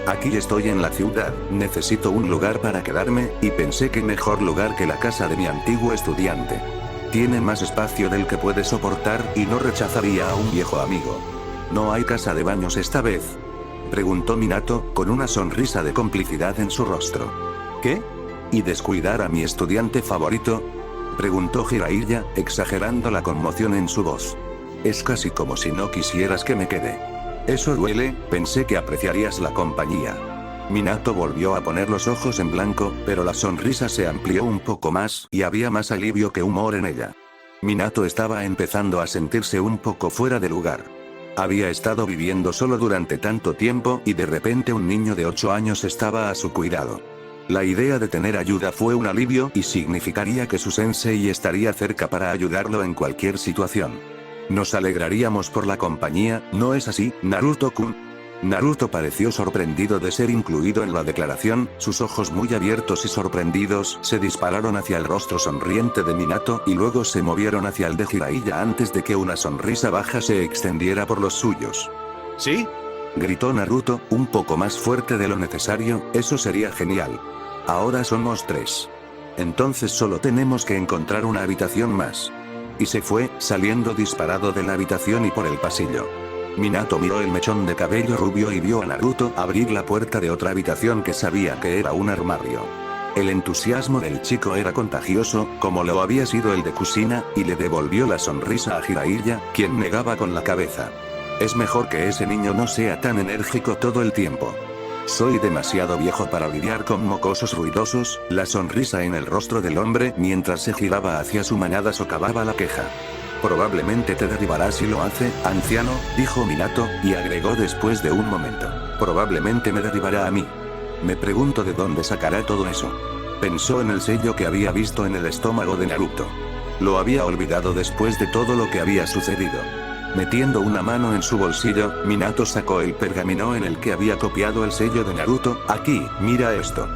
Aquí estoy en la ciudad, necesito un lugar para quedarme, y pensé que mejor lugar que la casa de mi antiguo estudiante. Tiene más espacio del que puede soportar y no rechazaría a un viejo amigo. ¿No hay casa de baños esta vez?, preguntó Minato, con una sonrisa de complicidad en su rostro. ¿Qué? ¿Y descuidar a mi estudiante favorito?, preguntó Jiraiya, exagerando la conmoción en su voz. Es casi como si no quisieras que me quede. Eso duele, pensé que apreciarías la compañía. Minato volvió a poner los ojos en blanco, pero la sonrisa se amplió un poco más, y había más alivio que humor en ella. Minato estaba empezando a sentirse un poco fuera de lugar. Había estado viviendo solo durante tanto tiempo, y de repente un niño de 8 años estaba a su cuidado. La idea de tener ayuda fue un alivio, y significaría que su sensei estaría cerca para ayudarlo en cualquier situación. Nos alegraríamos por la compañía, ¿no es así, Naruto-kun? Naruto pareció sorprendido de ser incluido en la declaración, sus ojos muy abiertos y sorprendidos se dispararon hacia el rostro sonriente de Minato y luego se movieron hacia el de Jiraiya antes de que una sonrisa baja se extendiera por los suyos. ¿Sí?, gritó Naruto, un poco más fuerte de lo necesario, eso sería genial. Ahora somos 3. Entonces solo tenemos que encontrar una habitación más. Y se fue, saliendo disparado de la habitación y por el pasillo. Minato miró el mechón de cabello rubio y vio a Naruto abrir la puerta de otra habitación que sabía que era un armario. El entusiasmo del chico era contagioso, como lo había sido el de Kusina, y le devolvió la sonrisa a Jiraiya, quien negaba con la cabeza. Es mejor que ese niño no sea tan enérgico todo el tiempo. Soy demasiado viejo para lidiar con mocosos ruidosos, la sonrisa en el rostro del hombre mientras se giraba hacia su manada socavaba la queja. Probablemente te derribará si lo hace, anciano, dijo Minato, y agregó después de un momento. Probablemente me derribará a mí. Me pregunto de dónde sacará todo eso. Pensó en el sello que había visto en el estómago de Naruto. Lo había olvidado después de todo lo que había sucedido. Metiendo una mano en su bolsillo, Minato sacó el pergamino en el que había copiado el sello de Naruto. Aquí, mira esto.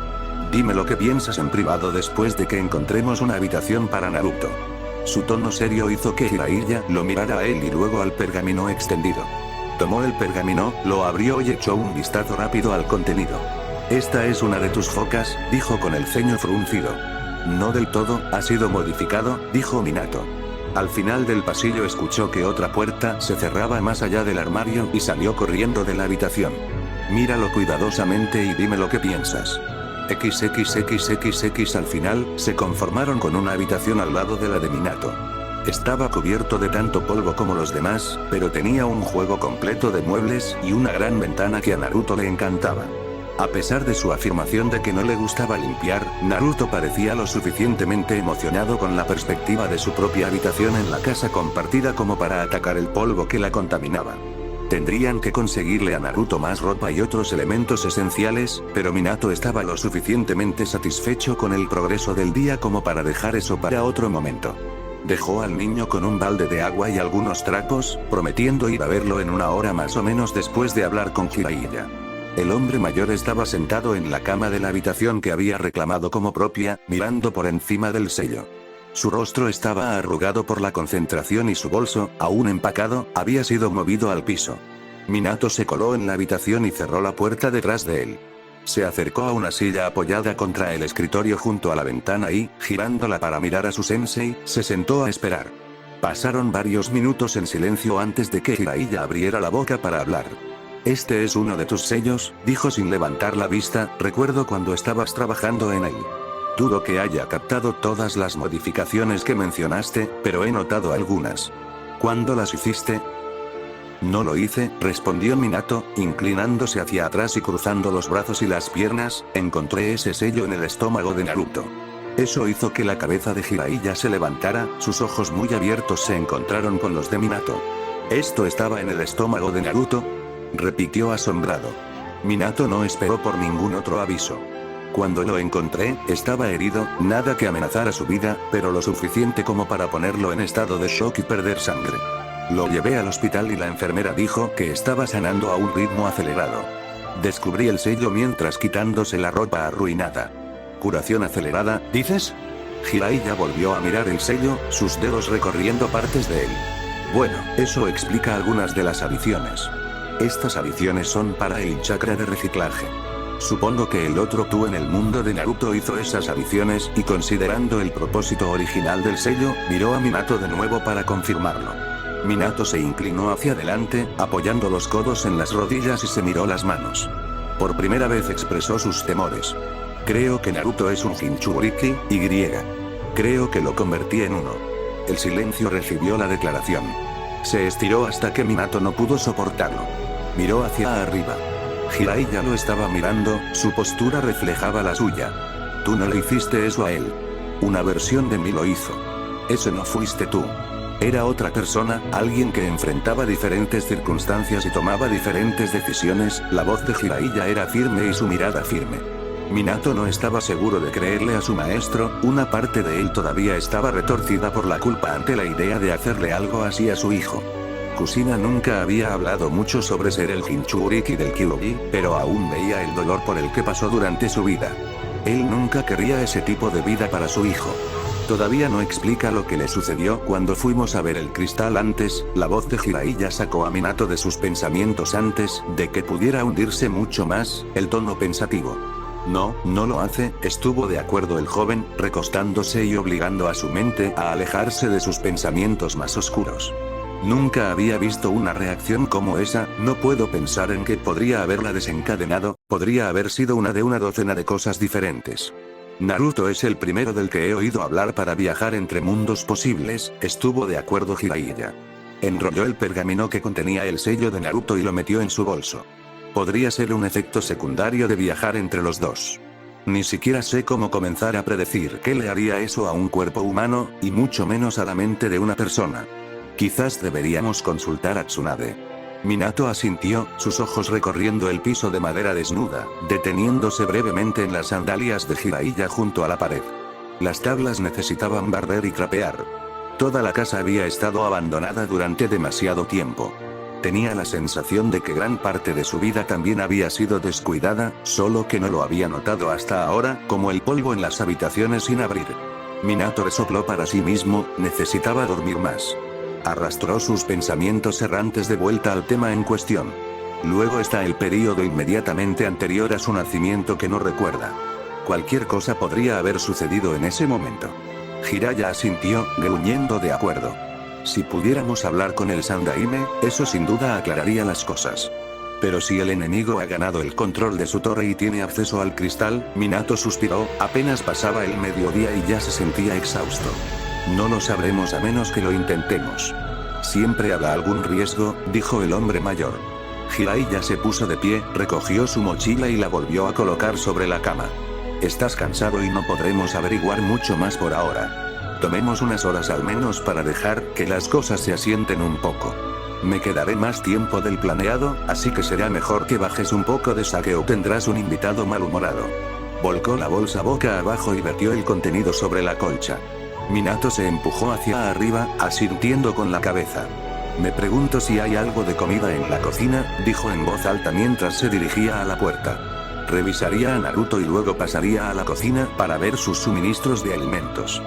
Dime lo que piensas en privado después de que encontremos una habitación para Naruto. Su tono serio hizo que Jiraiya lo mirara a él y luego al pergamino extendido. Tomó el pergamino, lo abrió y echó un vistazo rápido al contenido. Esta es una de tus focas, dijo con el ceño fruncido. No del todo, ha sido modificado, dijo Minato. Al final del pasillo escuchó que otra puerta se cerraba más allá del armario y salió corriendo de la habitación. Míralo cuidadosamente y dime lo que piensas. XXXXX al final, se conformaron con una habitación al lado de la de Minato. Estaba cubierto de tanto polvo como los demás, pero tenía un juego completo de muebles y una gran ventana que a Naruto le encantaba. A pesar de su afirmación de que no le gustaba limpiar, Naruto parecía lo suficientemente emocionado con la perspectiva de su propia habitación en la casa compartida como para atacar el polvo que la contaminaba. Tendrían que conseguirle a Naruto más ropa y otros elementos esenciales, pero Minato estaba lo suficientemente satisfecho con el progreso del día como para dejar eso para otro momento. Dejó al niño con un balde de agua y algunos trapos, prometiendo ir a verlo en una hora más o menos después de hablar con Jiraiya. El hombre mayor estaba sentado en la cama de la habitación que había reclamado como propia, mirando por encima del sello. Su rostro estaba arrugado por la concentración y su bolso, aún empacado, había sido movido al piso. Minato se coló en la habitación y cerró la puerta detrás de él. Se acercó a una silla apoyada contra el escritorio junto a la ventana y, girándola para mirar a su sensei, se sentó a esperar. Pasaron varios minutos en silencio antes de que Jiraiya abriera la boca para hablar. Este es uno de tus sellos, dijo sin levantar la vista, recuerdo cuando estabas trabajando en él. Dudo que haya captado todas las modificaciones que mencionaste, pero he notado algunas. ¿Cuándo las hiciste? No lo hice, respondió Minato, inclinándose hacia atrás y cruzando los brazos y las piernas, encontré ese sello en el estómago de Naruto. Eso hizo que la cabeza de Jiraiya se levantara, sus ojos muy abiertos se encontraron con los de Minato. ¿Esto estaba en el estómago de Naruto?, repitió asombrado. Minato no esperó por ningún otro aviso. Cuando lo encontré, estaba herido, nada que amenazara su vida, pero lo suficiente como para ponerlo en estado de shock y perder sangre. Lo llevé al hospital y la enfermera dijo que estaba sanando a un ritmo acelerado. Descubrí el sello mientras quitándose la ropa arruinada. ¿Curación acelerada, dices? Jiraiya volvió a mirar el sello, sus dedos recorriendo partes de él. Bueno, eso explica algunas de las adiciones. Estas adiciones son para el chakra de reciclaje. Supongo que el otro tú en el mundo de Naruto hizo esas adiciones y considerando el propósito original del sello, miró a Minato de nuevo para confirmarlo. Minato se inclinó hacia adelante, apoyando los codos en las rodillas y se miró las manos. Por primera vez expresó sus temores. Creo que Naruto es un Jinchuriki, y. Creo que lo convertí en uno. El silencio recibió la declaración. Se estiró hasta que Minato no pudo soportarlo. Miró hacia arriba. Jiraiya lo estaba mirando, su postura reflejaba la suya. Tú no le hiciste eso a él. Una versión de mí lo hizo. Ese no fuiste tú. Era otra persona, alguien que enfrentaba diferentes circunstancias y tomaba diferentes decisiones. La voz de Jiraiya era firme y su mirada firme. Minato no estaba seguro de creerle a su maestro, una parte de él todavía estaba retorcida por la culpa ante la idea de hacerle algo así a su hijo. Kushina nunca había hablado mucho sobre ser el Jinchuriki del Kyuubi, pero aún veía el dolor por el que pasó durante su vida. Él nunca querría ese tipo de vida para su hijo. Todavía no explica lo que le sucedió cuando fuimos a ver el cristal antes. La voz de Jiraiya sacó a Minato de sus pensamientos antes de que pudiera hundirse mucho más, el tono pensativo. No, no lo hace, estuvo de acuerdo el joven, recostándose y obligando a su mente a alejarse de sus pensamientos más oscuros. Nunca había visto una reacción como esa, no puedo pensar en qué podría haberla desencadenado, podría haber sido una de una docena de cosas diferentes. Naruto es el primero del que he oído hablar para viajar entre mundos posibles, estuvo de acuerdo Jiraiya. Enrolló el pergamino que contenía el sello de Naruto y lo metió en su bolso. Podría ser un efecto secundario de viajar entre los dos. Ni siquiera sé cómo comenzar a predecir qué le haría eso a un cuerpo humano, y mucho menos a la mente de una persona. Quizás deberíamos consultar a Tsunade. Minato asintió, sus ojos recorriendo el piso de madera desnuda, deteniéndose brevemente en las sandalias de Jiraiya junto a la pared. Las tablas necesitaban barrer y trapear. Toda la casa había estado abandonada durante demasiado tiempo. Tenía la sensación de que gran parte de su vida también había sido descuidada, solo que no lo había notado hasta ahora, como el polvo en las habitaciones sin abrir. Minato resopló para sí mismo, necesitaba dormir más. Arrastró sus pensamientos errantes de vuelta al tema en cuestión. Luego está el período inmediatamente anterior a su nacimiento que no recuerda. Cualquier cosa podría haber sucedido en ese momento. Jiraiya asintió, gruñendo de acuerdo. Si pudiéramos hablar con el Sandaime, eso sin duda aclararía las cosas. Pero si el enemigo ha ganado el control de su torre y tiene acceso al cristal, Minato suspiró, apenas pasaba el mediodía y ya se sentía exhausto. No lo sabremos a menos que lo intentemos. Siempre habrá algún riesgo, dijo el hombre mayor. Jiraiya se puso de pie, recogió su mochila y la volvió a colocar sobre la cama. Estás cansado y no podremos averiguar mucho más por ahora. Tomemos unas horas al menos para dejar que las cosas se asienten un poco. Me quedaré más tiempo del planeado, así que será mejor que bajes un poco de sake o tendrás un invitado malhumorado. Volcó la bolsa boca abajo y vertió el contenido sobre la colcha. Minato se empujó hacia arriba, asintiendo con la cabeza. Me pregunto si hay algo de comida en la cocina, dijo en voz alta mientras se dirigía a la puerta. Revisaría a Naruto y luego pasaría a la cocina para ver sus suministros de alimentos.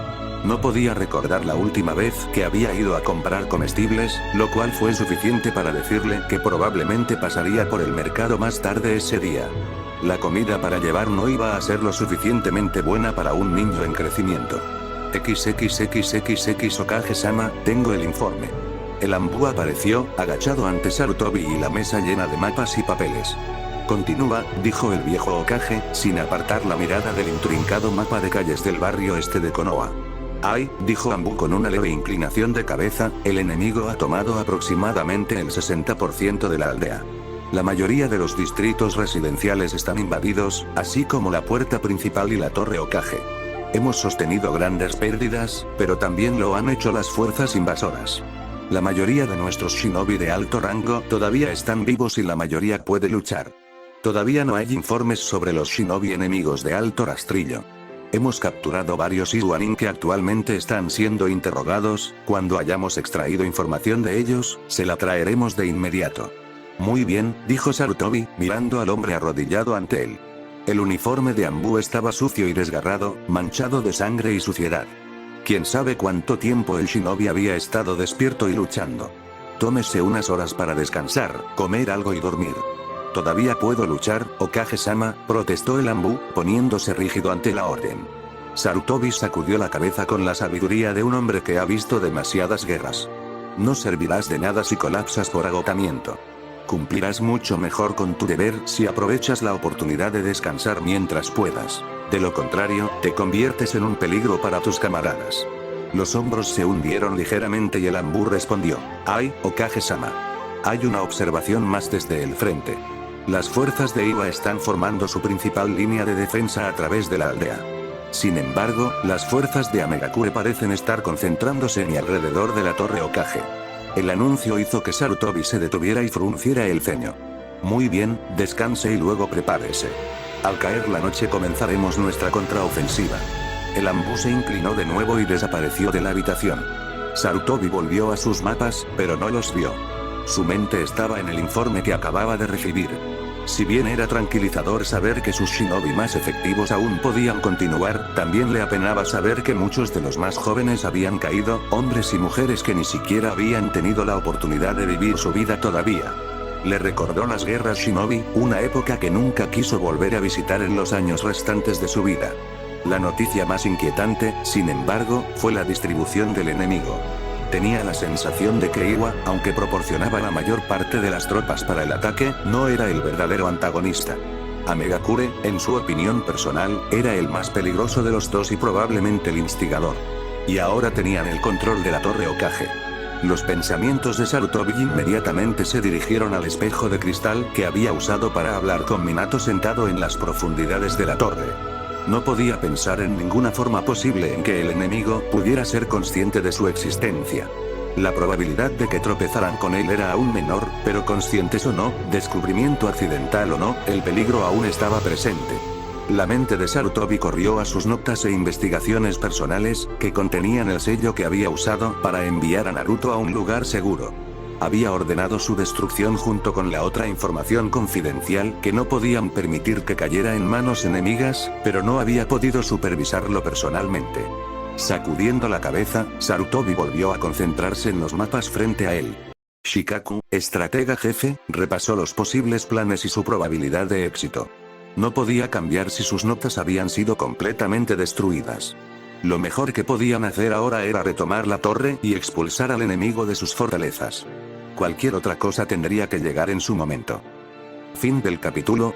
No podía recordar la última vez que había ido a comprar comestibles, lo cual fue suficiente para decirle que probablemente pasaría por el mercado más tarde ese día. La comida para llevar no iba a ser lo suficientemente buena para un niño en crecimiento. XXXXX Hokage-sama, tengo el informe. El Anbu apareció, agachado ante Sarutobi y la mesa llena de mapas y papeles. Continúa, dijo el viejo Hokage, sin apartar la mirada del intrincado mapa de calles del barrio este de Konoha. Ay, dijo Anbu con una leve inclinación de cabeza, el enemigo ha tomado aproximadamente el 60% de la aldea. La mayoría de los distritos residenciales están invadidos, así como la puerta principal y la torre Hokage. Hemos sostenido grandes pérdidas, pero también lo han hecho las fuerzas invasoras. La mayoría de nuestros shinobi de alto rango todavía están vivos y la mayoría puede luchar. Todavía no hay informes sobre los shinobi enemigos de alto rastrillo. Hemos capturado varios Iguanin que actualmente están siendo interrogados, cuando hayamos extraído información de ellos, se la traeremos de inmediato. Muy bien, dijo Sarutobi, mirando al hombre arrodillado ante él. El uniforme de Anbu estaba sucio y desgarrado, manchado de sangre y suciedad. Quién sabe cuánto tiempo el shinobi había estado despierto y luchando. Tómese unas horas para descansar, comer algo y dormir. ¿Todavía puedo luchar, Okage-sama?, protestó el Anbu, poniéndose rígido ante la orden. Sarutobi sacudió la cabeza con la sabiduría de un hombre que ha visto demasiadas guerras. No servirás de nada si colapsas por agotamiento. Cumplirás mucho mejor con tu deber si aprovechas la oportunidad de descansar mientras puedas. De lo contrario, te conviertes en un peligro para tus camaradas. Los hombros se hundieron ligeramente y el Anbu respondió: «Ay, Okage-sama. Hay una observación más desde el frente. Las fuerzas de Iwa están formando su principal línea de defensa a través de la aldea. Sin embargo, las fuerzas de Amegakure parecen estar concentrándose en y alrededor de la torre Okage». El anuncio hizo que Sarutobi se detuviera y frunciera el ceño. «Muy bien, descanse y luego prepárese. Al caer la noche comenzaremos nuestra contraofensiva». El Anbu se inclinó de nuevo y desapareció de la habitación. Sarutobi volvió a sus mapas, pero no los vio. Su mente estaba en el informe que acababa de recibir. Si bien era tranquilizador saber que sus shinobi más efectivos aún podían continuar, también le apenaba saber que muchos de los más jóvenes habían caído, hombres y mujeres que ni siquiera habían tenido la oportunidad de vivir su vida todavía. Le recordó las guerras shinobi, una época que nunca quiso volver a visitar en los años restantes de su vida. La noticia más inquietante, sin embargo, fue la distribución del enemigo. Tenía la sensación de que Iwa, aunque proporcionaba la mayor parte de las tropas para el ataque, no era el verdadero antagonista. Amegakure, en su opinión personal, era el más peligroso de los dos y probablemente el instigador. Y ahora tenían el control de la torre Okage. Los pensamientos de Sarutobi inmediatamente se dirigieron al espejo de cristal que había usado para hablar con Minato sentado en las profundidades de la torre. No podía pensar en ninguna forma posible en que el enemigo pudiera ser consciente de su existencia. La probabilidad de que tropezaran con él era aún menor, pero conscientes o no, descubrimiento accidental o no, el peligro aún estaba presente. La mente de Sarutobi corrió a sus notas e investigaciones personales, que contenían el sello que había usado para enviar a Naruto a un lugar seguro. Había ordenado su destrucción junto con la otra información confidencial que no podían permitir que cayera en manos enemigas, pero no había podido supervisarlo personalmente. Sacudiendo la cabeza, Sarutobi volvió a concentrarse en los mapas frente a él. Shikaku, estratega jefe, repasó los posibles planes y su probabilidad de éxito. No podía cambiar si sus notas habían sido completamente destruidas. Lo mejor que podían hacer ahora era retomar la torre y expulsar al enemigo de sus fortalezas. Cualquier otra cosa tendría que llegar en su momento. Fin del capítulo.